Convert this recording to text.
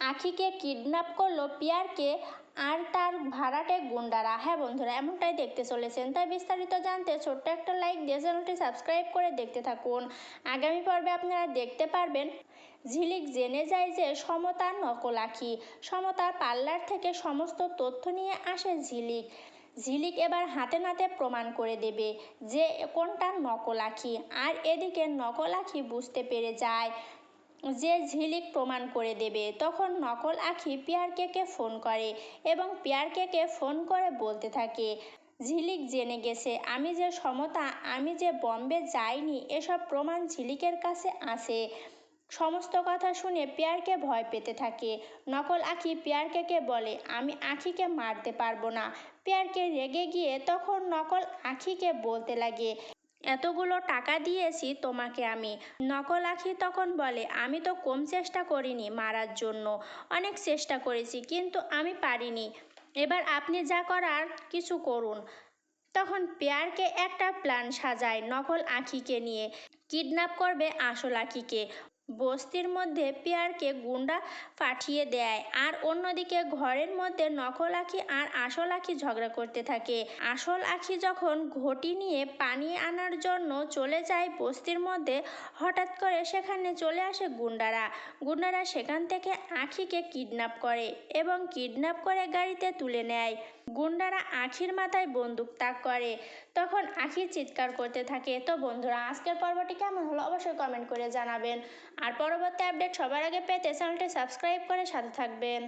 আখিকে kidnap করলো পিয়ারকে আর তার ভাড়াটে গুন্ডারা। হ্যাঁ বন্ধুরা, এমনটাই দেখতে চলেছেন। তাই বিস্তারিত জানতে ছোট্ট একটা লাইক দিয়ে চ্যানেলটি সাবস্ক্রাইব করে দেখতে থাকুন। আগামী পর্বে আপনারা দেখতে পারবেন ঝিলিক জেনে যায় যে সমতা নকল আখি। সমতার পার্লার থেকে সমস্ত তথ্য নিয়ে আসে ঝিলিক। ঝিলিক এবার হাতে নাতে প্রমাণ করে দেবে যে কোনটা নকল আখি। আর এদিকে নকল আখি বুঝতে পেরে যায় যে ঝিলিক প্রমাণ করে দেবে। তখন নকল আখি পিয়ারকে ফোন করে এবং পিয়ারকে ফোন করে বলতে থাকে, ঝিলিক জেনে গেছে আমি যে সমতা, আমি যে বম্বে যাইনি, এসব প্রমাণ ঝিলিকের কাছে আছে। সমস্ত কথা শুনে পিয়ারকে ভয় পেতে থাকে। নকল আখি পিয়ারকে বলে, আমি আখিকে মারতে পারবো না। পিয়ারকে রেগে গিয়ে তখন নকল আখিকে বলতে লাগে, এতগুলো টাকা দিয়েছি তোমাকে আমি। নকল আখি তখন বলে, আমি তো কম চেষ্টা করিনি মারার জন্য, অনেক চেষ্টা করেছি কিন্তু আমি পারিনি। এবার আপনি যা করার কিছু করুন। তখন পিয়ারকে একটা প্ল্যান সাজায় নকল আখিকে নিয়ে। কিডন্যাপ করবে আসল আখিকে। বস্তির মধ্যে পিয়ারকে গুন্ডা পাঠিয়ে দেয়। আর অন্যদিকে ঘরের মধ্যে নকল আখি আর আসল আখি ঝগড়া করতে থাকে। আসল আখি যখন ঘটি নিয়ে পানি আনার জন্য চলে যায় বস্তির মধ্যে, হঠাৎ করে সেখানে চলে আসে গুন্ডারা। গুন্ডারা সেখান থেকে আখিকে কিডন্যাপ করে এবং কিডন্যাপ করে গাড়িতে তুলে নেয়। গুন্ডারা আখির মাথায় বন্দুক তাক করে। তখন আখি চিৎকার করতে থাকে। তো বন্ধুরা, আজকের পর্বটি কেমন হলো অবশ্যই কমেন্ট করে জানাবেন। আর পরবর্তী আপডেট সবার আগে পেতে চ্যানেলটি সাবস্ক্রাইব করে সাথে থাকবেন।